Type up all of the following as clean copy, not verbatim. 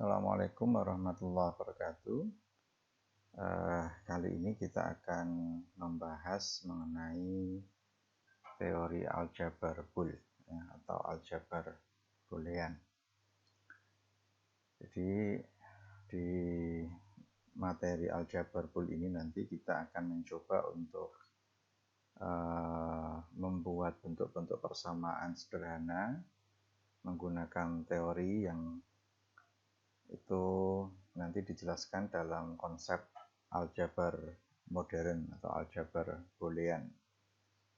Assalamualaikum warahmatullahi wabarakatuh. Kali ini kita akan membahas mengenai teori aljabar Boole atau aljabar boolean. Jadi di materi aljabar Boole ini nanti kita akan mencoba untuk membuat bentuk-bentuk persamaan sederhana menggunakan teori yang itu nanti dijelaskan dalam konsep aljabar modern atau aljabar boolean.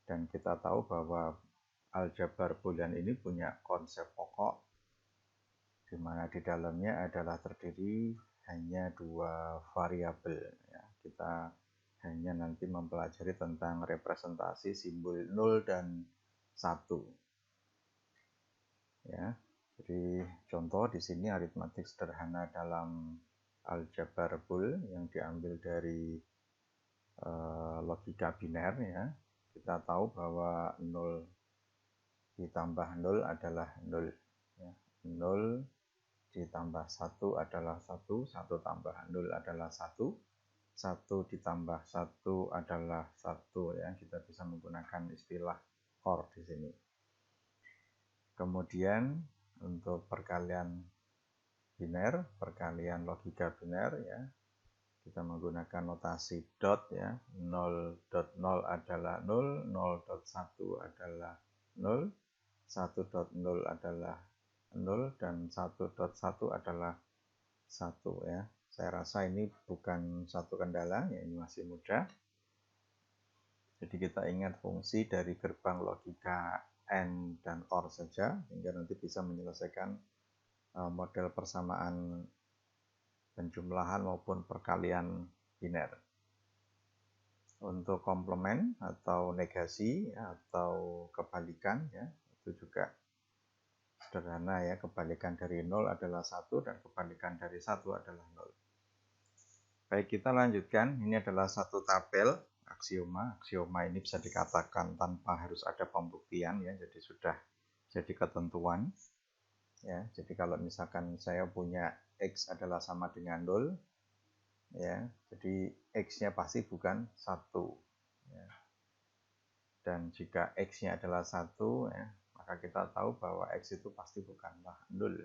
Dan kita tahu bahwa aljabar boolean ini punya konsep pokok di mana di dalamnya adalah terdiri hanya dua variabel. Kita hanya nanti mempelajari tentang representasi simbol 0 dan 1. Jadi contoh di sini aritmatik sederhana dalam aljabar Boole yang diambil dari logika biner Kita tahu bahwa 0 ditambah 0 adalah 0. 0 ditambah 1 adalah 1, 1 tambah 0 adalah 1, 1 ditambah 1 adalah 1 Kita bisa menggunakan istilah OR di sini. Kemudian untuk perkalian biner, perkalian logika biner kita menggunakan notasi dot 0.0 adalah 0, 0.1 adalah 0, 1.0 adalah 0 dan 1.1 adalah 1 Saya rasa ini bukan satu kendala ini masih mudah. Jadi kita ingat fungsi dari gerbang logika AND dan OR saja hingga nanti bisa menyelesaikan model persamaan penjumlahan maupun perkalian biner. Untuk komplement atau negasi atau kebalikan itu juga sederhana kebalikan dari 0 adalah 1 dan kebalikan dari 1 adalah 0. Baik, kita lanjutkan. Ini adalah satu tabel aksioma. Aksioma ini bisa dikatakan tanpa harus ada pembuktian jadi sudah jadi ketentuan. Jadi kalau misalkan saya punya X adalah sama dengan 0 jadi X-nya pasti bukan 1 dan jika X-nya adalah 1 maka kita tahu bahwa X itu pasti bukanlah 0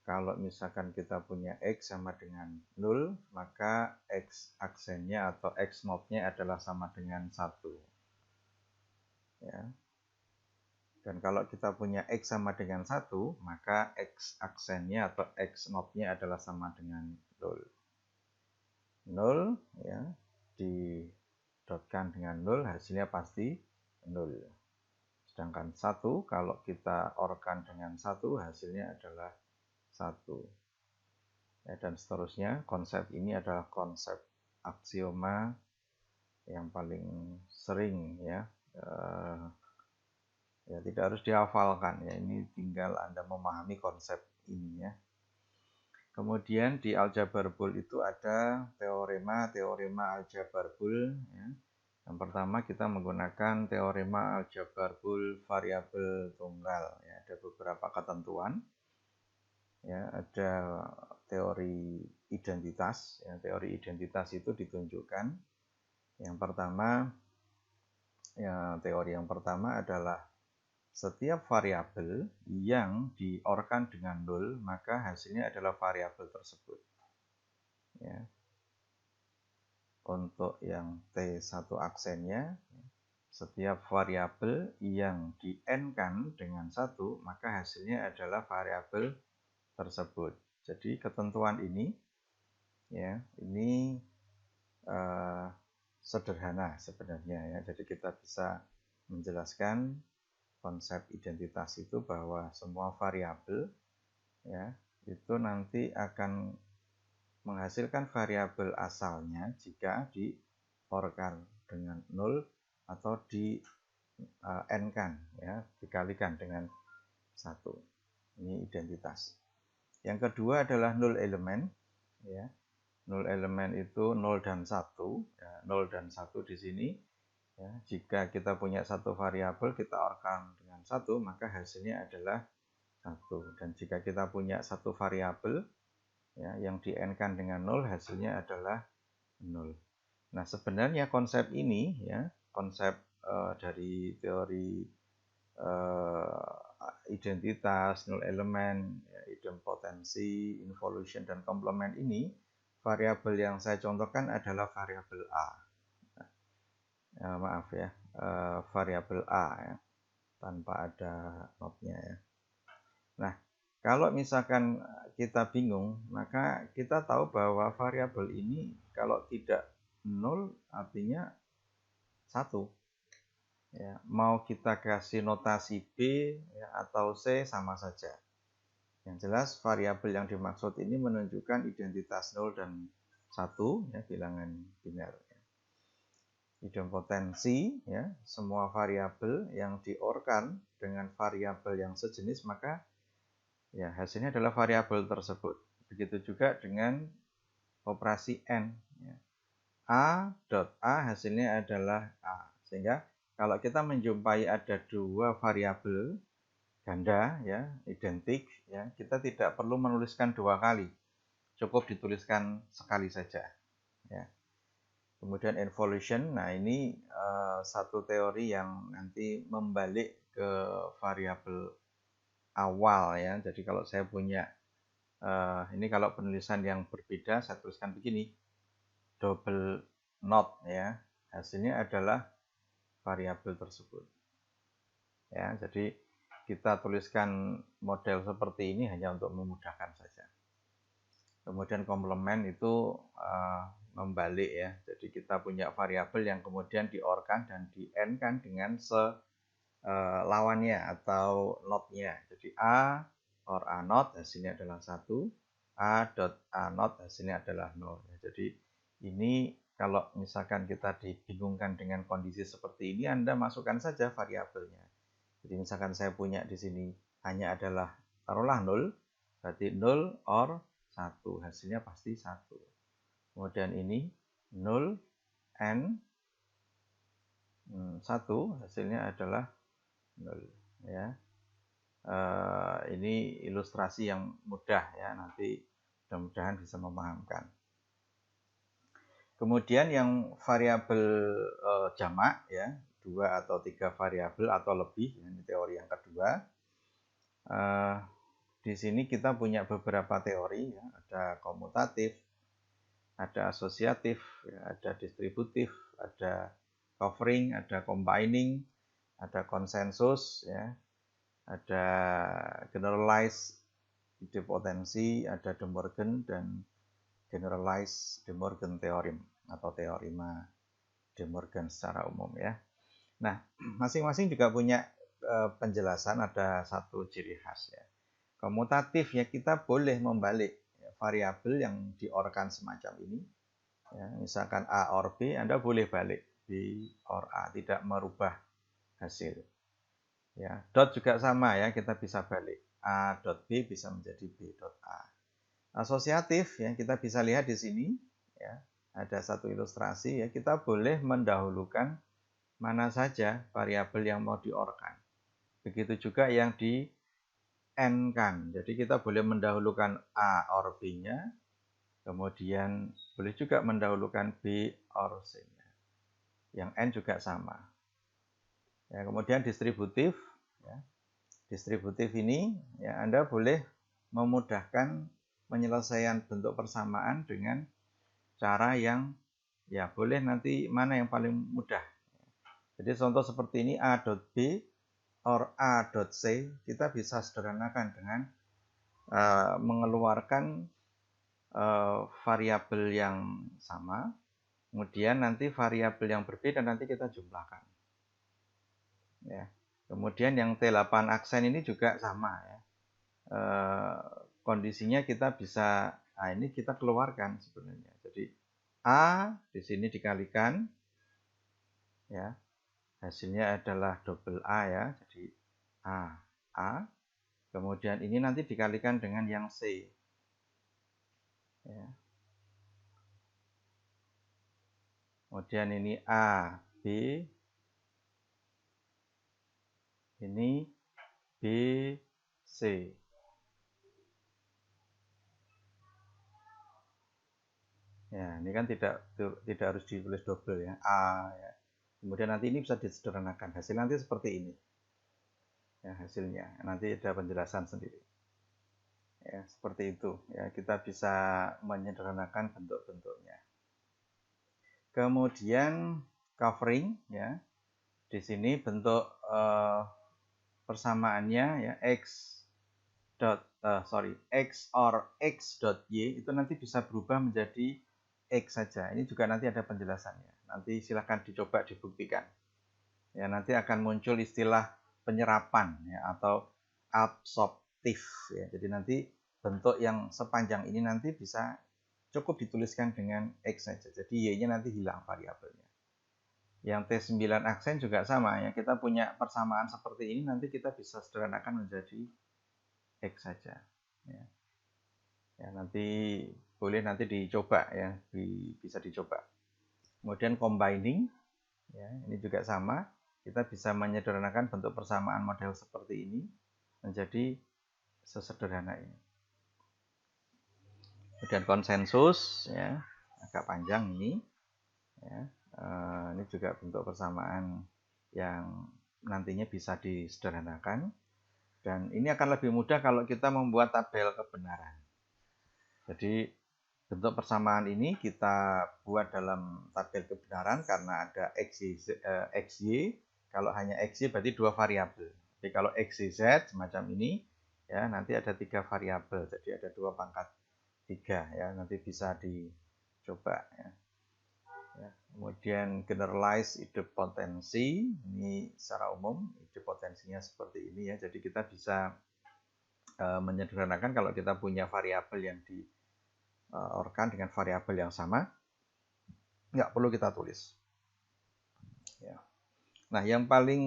Kalau misalkan kita punya X sama dengan 0 maka X aksennya atau X naught-nya adalah sama dengan 1 Dan kalau kita punya X sama dengan 1, maka X aksennya atau X naught-nya adalah sama dengan 0. 0 didotkan dengan 0, hasilnya pasti 0. Sedangkan 1, kalau kita OR-kan dengan 1, hasilnya adalah 1. Dan seterusnya, konsep ini adalah konsep aksioma yang paling sering tidak harus dihafalkan ini tinggal Anda memahami konsep ini Kemudian di aljabar Boole itu ada teorema aljabar Boole Yang pertama kita menggunakan teorema aljabar Boole variabel tunggal ada beberapa ketentuan ada teori identitas teori identitas itu ditunjukkan yang pertama teori yang pertama adalah setiap variabel yang di-OR-kan dengan 0, maka hasilnya adalah variabel tersebut. Untuk yang T1 aksennya, setiap variabel yang di-AND-kan dengan 1, maka hasilnya adalah variabel tersebut. Jadi ketentuan ini, ini sederhana sebenarnya Jadi kita bisa menjelaskan konsep identitas itu bahwa semua variabel itu nanti akan menghasilkan variabel asalnya jika di-OR-kan dengan 0 atau di-AND-kan dikalikan dengan 1. Ini identitas. Yang kedua adalah null elemen Null elemen itu 0 dan 1 0 dan 1 di sini jika kita punya satu variabel kita OR-kan dengan 1 maka hasilnya adalah 1. Dan jika kita punya satu variabel ya, yang di n-kan dengan 0, hasilnya adalah 0. Nah, sebenarnya konsep ini ya, konsep dari teori identitas, nol elemen, ya, idempotensi, involution, dan komplement ini, variabel yang saya contohkan adalah variabel A. Maaf ya, variabel A ya, tanpa ada notnya ya. Nah, kalau misalkan kita bingung, maka kita tahu bahwa variabel ini kalau tidak 0 artinya 1. Ya, mau kita kasih notasi B ya, atau C sama saja. Yang jelas variabel yang dimaksud ini menunjukkan identitas 0 dan 1 ya, bilangan biner. Idempotensi ya, semua variabel yang diorkan dengan variabel yang sejenis maka ya hasilnya adalah variabel tersebut. Begitu juga dengan operasi n ya. A dot A hasilnya adalah A. Sehingga kalau kita menjumpai ada dua variabel ganda ya, identik ya, kita tidak perlu menuliskan dua kali. Cukup dituliskan sekali saja ya. Kemudian involution, nah ini satu teori yang nanti membalik ke variabel awal ya. Jadi kalau saya punya ini kalau penulisan yang berbeda saya tuliskan begini, double not ya, hasilnya adalah variabel tersebut. Ya, jadi kita tuliskan model seperti ini hanya untuk memudahkan saja. Kemudian komplement itu membalik ya. Jadi kita punya variabel yang kemudian diorkan dan di n-kan dengan lawannya atau not-nya. Jadi A or A not hasilnya adalah 1, A dot A not hasilnya adalah 0. Jadi ini kalau misalkan kita dibingungkan dengan kondisi seperti ini, Anda masukkan saja variabelnya. Jadi misalkan saya punya di sini hanya adalah taruhlah 0, berarti 0 or 1, hasilnya pasti 1. Kemudian ini 0 n 1, hasilnya adalah 0 ya. Ini ilustrasi yang mudah ya, nanti mudah-mudahan bisa memahamkan. Kemudian yang variabel jamak ya, 2 atau 3 variabel atau lebih, ini teori yang kedua. Di sini kita punya beberapa teori ya, ada komutatif, ada asosiatif, ya, ada distributif, ada covering, ada combining, ada konsensus ya, ada generalized idempotensi, ada De Morgan dan generalized De Morgan theorem atau teorema De Morgan secara umum ya. Nah, masing-masing juga punya penjelasan, ada satu ciri khas ya. Komutatif ya, kita boleh membalik ya, variabel yang diorkan semacam ini. Ya, misalkan A or B, Anda boleh balik B or A, tidak merubah hasil. Ya, dot juga sama ya, kita bisa balik. A dot B bisa menjadi B dot A. Asosiatif ya, kita bisa lihat di sini ya, ada satu ilustrasi ya, kita boleh mendahulukan mana saja variabel yang mau diorkan. Begitu juga yang di n-kan. Jadi kita boleh mendahulukan A or B-nya, kemudian boleh juga mendahulukan B or C-nya. Yang n juga sama. Ya, kemudian distributif. Ya. Distributif ini ya, Anda boleh memudahkan penyelesaian bentuk persamaan dengan cara yang ya boleh nanti mana yang paling mudah. Jadi contoh seperti ini A dot B or A dot C, kita bisa sederhanakan dengan mengeluarkan variabel yang sama, kemudian nanti variabel yang berbeda nanti kita jumlahkan. Ya. Kemudian yang T8 aksen ini juga sama ya. Kondisinya kita bisa, nah ini kita keluarkan sebenarnya. Jadi A di sini dikalikan, ya hasilnya adalah double A ya. Jadi A. Kemudian ini nanti dikalikan dengan yang C. Ya. Kemudian ini A, B, ini B, C. Ya, ini kan tidak harus ditulis double ya, A ya. Kemudian nanti ini bisa disederhanakan. Hasil nanti seperti ini. Ya, hasilnya. Nanti ada penjelasan sendiri. Ya, seperti itu. Ya, kita bisa menyederhanakan bentuk-bentuknya. Kemudian covering ya. Di sini bentuk persamaannya ya x or x dot y itu nanti bisa berubah menjadi x saja. Ini juga nanti ada penjelasannya. Nanti silahkan dicoba dibuktikan. Ya, nanti akan muncul istilah penyerapan ya, atau absorptif ya. Jadi nanti bentuk yang sepanjang ini nanti bisa cukup dituliskan dengan x saja. Jadi y-nya nanti hilang variabelnya. Yang T9 aksen juga sama ya. Kita punya persamaan seperti ini nanti kita bisa sederhanakan menjadi x saja. Ya. Ya, nanti boleh nanti dicoba ya, bisa dicoba. Kemudian combining ya, ini juga sama. Kita bisa menyederhanakan bentuk persamaan model seperti ini menjadi sesederhana ini. Kemudian konsensus ya, agak panjang ini ya. Ini juga bentuk persamaan yang nantinya bisa disederhanakan, dan ini akan lebih mudah kalau kita membuat tabel kebenaran. Jadi bentuk persamaan ini kita buat dalam tabel kebenaran karena ada XY. Kalau hanya XY berarti 2 variabel. Jadi kalau XYZ semacam ini ya, nanti ada 3 variabel. Jadi ada 2 pangkat 3 ya, nanti bisa dicoba ya. Kemudian generalize idempotensi, ini secara umum idempotensinya seperti ini ya. Jadi kita bisa menyederhanakan kalau kita punya variabel yang diorkan dengan variabel yang sama, nggak perlu kita tulis. Ya. Nah, yang paling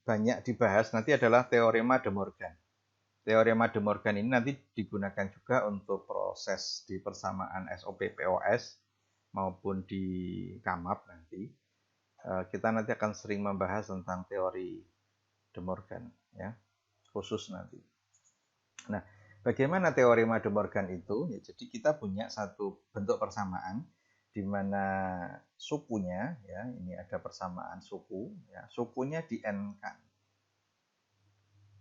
banyak dibahas nanti adalah teorema De Morgan. Teorema De Morgan ini nanti digunakan juga untuk proses di persamaan SOP POS maupun di KAMAP nanti. Kita nanti akan sering membahas tentang teori De Morgan ya, khusus nanti. Nah, bagaimana teorema De Morgan itu? Ya, jadi kita punya satu bentuk persamaan di mana sukunya ya, ini ada persamaan suku ya, sukunya di n-kan.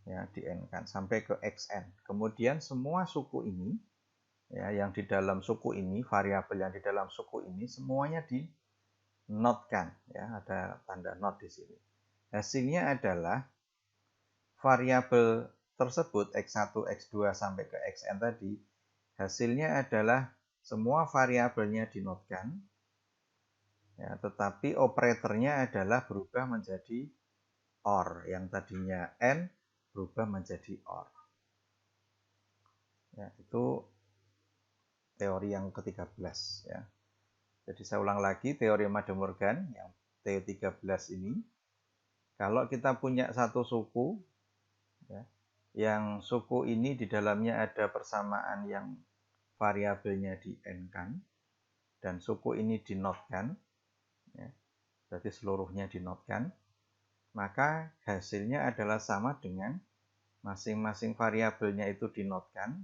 Ya, di n-kan sampai ke xn. Kemudian semua suku ini ya, yang di dalam suku ini, variabel yang di dalam suku ini semuanya di not-kan ya, ada tanda not di sini. Hasilnya adalah variabel tersebut x1, x2 sampai ke xn tadi, hasilnya adalah semua variabelnya dinotkan ya, tetapi operatornya adalah berubah menjadi OR, yang tadinya n berubah menjadi OR. Ya, itu teori yang ke-13 ya. Jadi saya ulang lagi teorema De Morgan yang T13 ini. Kalau kita punya satu suku ya, yang suku ini di dalamnya ada persamaan yang variabelnya di n-kan dan suku ini dinotkan ya, berarti seluruhnya dinotkan, maka hasilnya adalah sama dengan masing-masing variabelnya itu dinotkan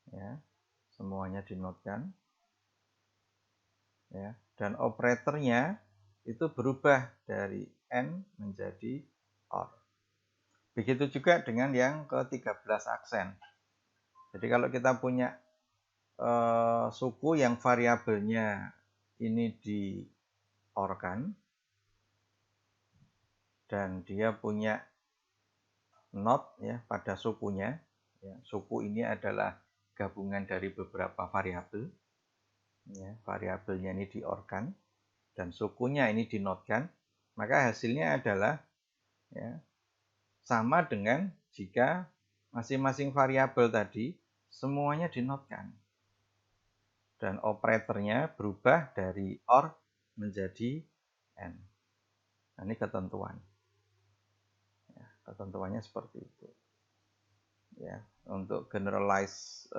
ya, semuanya dinotkan ya, dan operatornya itu berubah dari n menjadi OR. Begitu juga dengan yang ke-13 aksen. Jadi kalau kita punya suku yang variabelnya ini di-OR-kan dan dia punya not ya pada sukunya ya, suku ini adalah gabungan dari beberapa variabel ya, variabelnya ini di-OR-kan dan sukunya ini dinotkan, maka hasilnya adalah ya, sama dengan jika masing-masing variabel tadi semuanya dinotkan dan operatornya berubah dari OR menjadi n. Nah, ini ketentuan. Ya, ketentuannya seperti itu. Ya, untuk generalize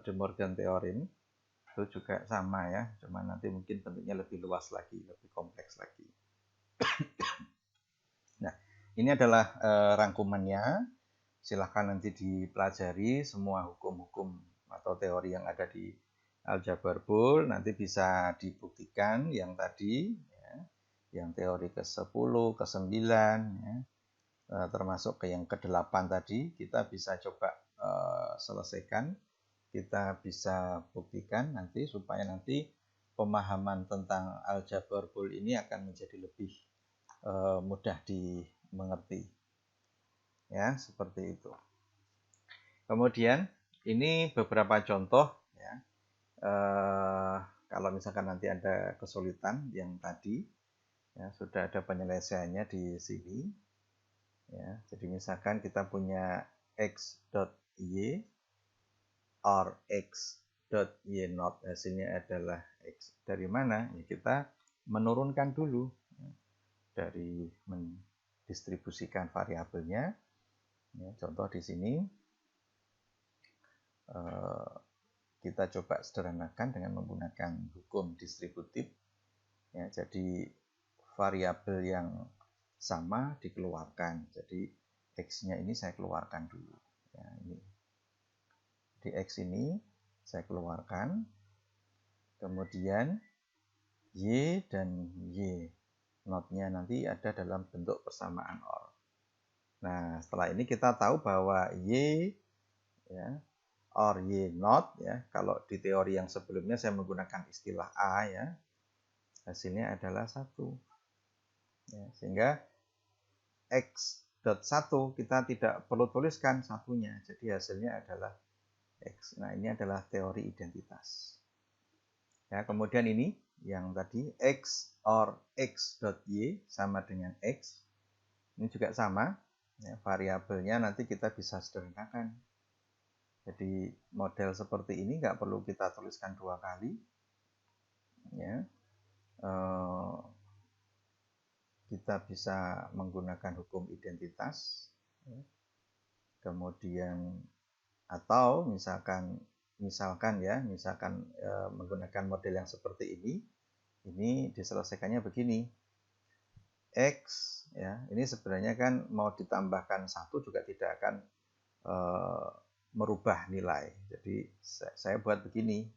De Morgan theorem itu juga sama ya, cuma nanti mungkin bentuknya lebih luas lagi, lebih kompleks lagi. Nah, ini adalah rangkumannya. silahkan nanti dipelajari semua hukum-hukum atau teori yang ada di aljabar Boole, nanti bisa dibuktikan yang tadi, ya, yang teori ke-10, ke-9, ya, termasuk ke yang ke-8 tadi, kita bisa coba selesaikan, kita bisa buktikan nanti supaya nanti pemahaman tentang aljabar Boole ini akan menjadi lebih mudah dimengerti. Ya, seperti itu. Kemudian ini beberapa contoh ya. Kalau misalkan nanti ada kesulitan yang tadi ya, sudah ada penyelesaiannya di sini ya. Jadi misalkan kita punya x.y or x.y0, hasilnya adalah x. Dari mana? Ya, kita menurunkan dulu ya, dari mendistribusikan variabelnya. Ya, contoh di sini kita coba sederhanakan dengan menggunakan hukum distributif. Ya, jadi variabel yang sama dikeluarkan. Jadi x-nya ini saya keluarkan dulu. Ya, ini di x ini saya keluarkan. Kemudian y dan y notnya nanti ada dalam bentuk persamaan OR. Nah, setelah ini kita tahu bahwa y ya, or y not ya, kalau di teori yang sebelumnya saya menggunakan istilah a ya, hasilnya adalah 1 ya, sehingga x.1 kita tidak perlu tuliskan satunya, jadi hasilnya adalah x. Nah, ini adalah teori identitas ya. Kemudian ini yang tadi x or x.y sama dengan x, ini juga sama ya, variabelnya nanti kita bisa sederhanakan. Jadi model seperti ini nggak perlu kita tuliskan 2 kali. Ya. Kita bisa menggunakan hukum identitas. Ya. Kemudian atau misalkan menggunakan model yang seperti ini diselesaikannya begini. X ya, ini sebenarnya kan mau ditambahkan 1 juga tidak akan merubah nilai. Jadi saya buat begini.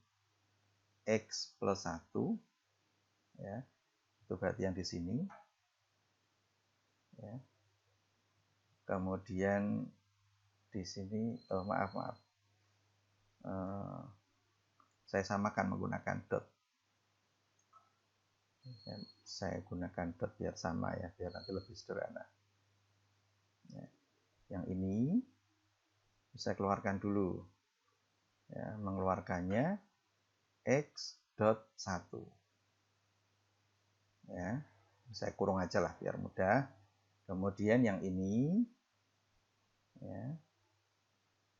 X plus 1 ya. Itu berarti yang di sini. Ya. Kemudian di sini maaf. Saya samakan menggunakan dot. Saya gunakan dot biar sama ya, biar nanti lebih sederhana. Ya. Yang ini bisa keluarkan dulu. Ya, mengeluarkannya x dot 1. Ya, saya kurung aja lah biar mudah. Kemudian yang ini ya,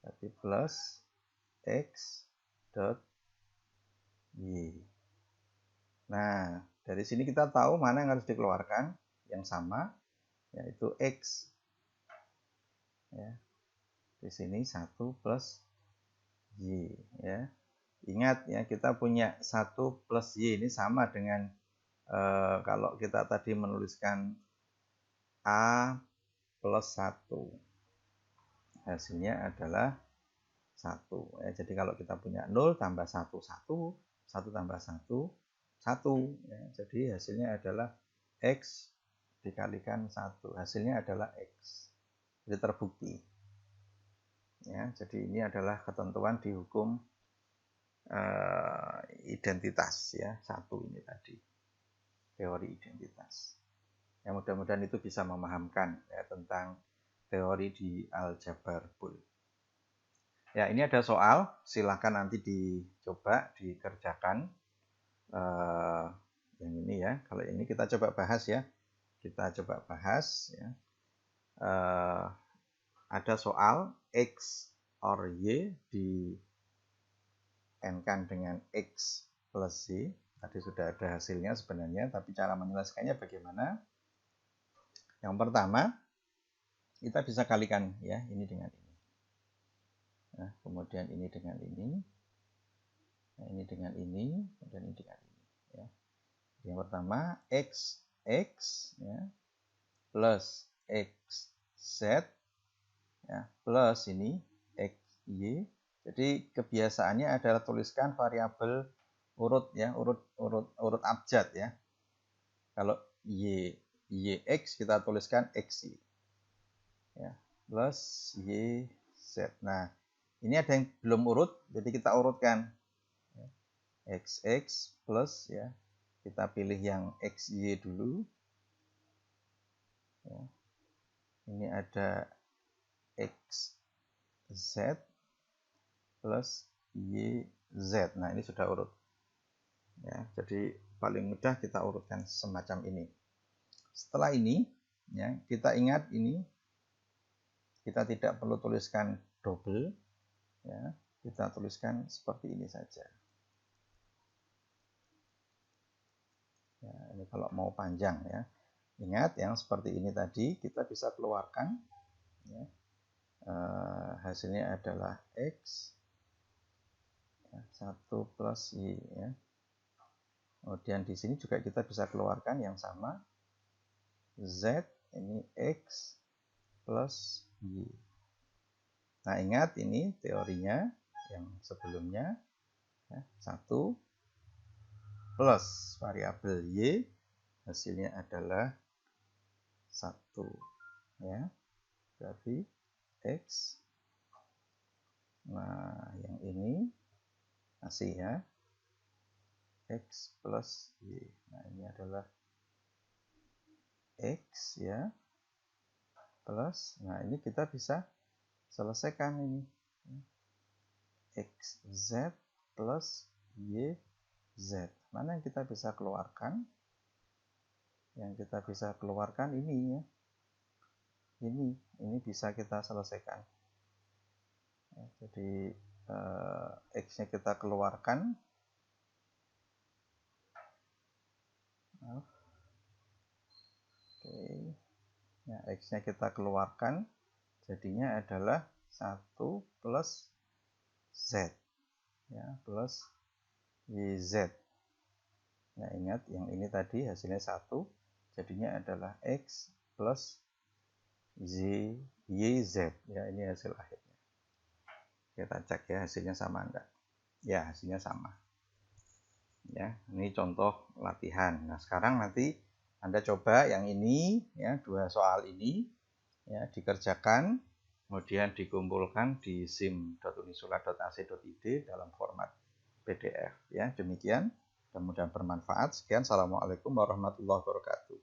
berarti plus x dot y. Nah, dari sini kita tahu mana yang harus dikeluarkan, yang sama, yaitu x. Ya, di sini 1 plus y. Ya. Ingat ya, kita punya 1 plus y ini sama dengan kalau kita tadi menuliskan a plus 1. Hasilnya adalah 1. Ya, jadi kalau kita punya 0 tambah 1, 1. 1 tambah 1, 1. Ya, jadi hasilnya adalah x dikalikan 1. Hasilnya adalah x. Jadi terbukti. Ya, jadi ini adalah ketentuan di hukum identitas ya, 1 ini tadi. Teori identitas. Ya, mudah-mudahan itu bisa memahamkan ya, tentang teori di aljabar Boole. Ya, ini ada soal, silahkan nanti dicoba dikerjakan. Yang ini ya, kalau ini kita coba bahas ya. Kita coba bahas ya. Ada soal x or y di n-kan dengan x plus y. Tadi sudah ada hasilnya sebenarnya, tapi cara menyelesaikannya bagaimana? Yang pertama, kita bisa kalikan ya, ini dengan ini. Nah, kemudian ini dengan ini. Nah, ini dengan ini, kemudian ini dengan ini. Ya. Yang pertama, x ya, plus xz ya, plus ini XY. Jadi kebiasaannya adalah tuliskan variabel urut ya, urut abjad ya. Kalau YX kita tuliskan XY. Ya, plus YZ. Nah, ini ada yang belum urut, jadi kita urutkan. XX plus ya, kita pilih yang XY dulu. Ya. Ini ada XZ plus YZ. Nah, ini sudah urut. Ya, jadi paling mudah kita urutkan semacam ini. Setelah ini, ya, kita ingat ini kita tidak perlu tuliskan double, ya, kita tuliskan seperti ini saja. Ya, ini kalau mau panjang ya. Ingat yang seperti ini tadi kita bisa keluarkan. Ya. Hasilnya adalah X ya, 1 plus Y ya. Kemudian di sini juga kita bisa keluarkan yang sama. Z ini X plus Y. Nah, ingat ini teorinya yang sebelumnya ya, 1 plus variabel Y hasilnya adalah 1 ya. Berarti X. Nah, yang ini masih ya. X plus Y. Nah, ini adalah X ya. Plus, nah ini kita bisa selesaikan ini. XZ plus YZ. Mana yang kita bisa keluarkan? Yang kita bisa keluarkan ini ya. Ini bisa kita selesaikan. Ya, jadi X-nya kita keluarkan. Oke. Nah, X-nya kita keluarkan. Jadinya adalah 1 plus Z. Ya, plus YZ. Nah, ingat yang ini tadi hasilnya 1. Jadinya adalah X plus YZ. Ya, ini hasil akhirnya. Kita cek ya hasilnya sama enggak. Ya, hasilnya sama. Ya, ini contoh latihan. Nah, sekarang nanti Anda coba yang ini ya, 2 soal ini ya dikerjakan, kemudian dikumpulkan di sim.unisula.ac.id dalam format PDF ya. Demikian, mudah-mudahan bermanfaat. Sekian, assalamualaikum warahmatullahi wabarakatuh.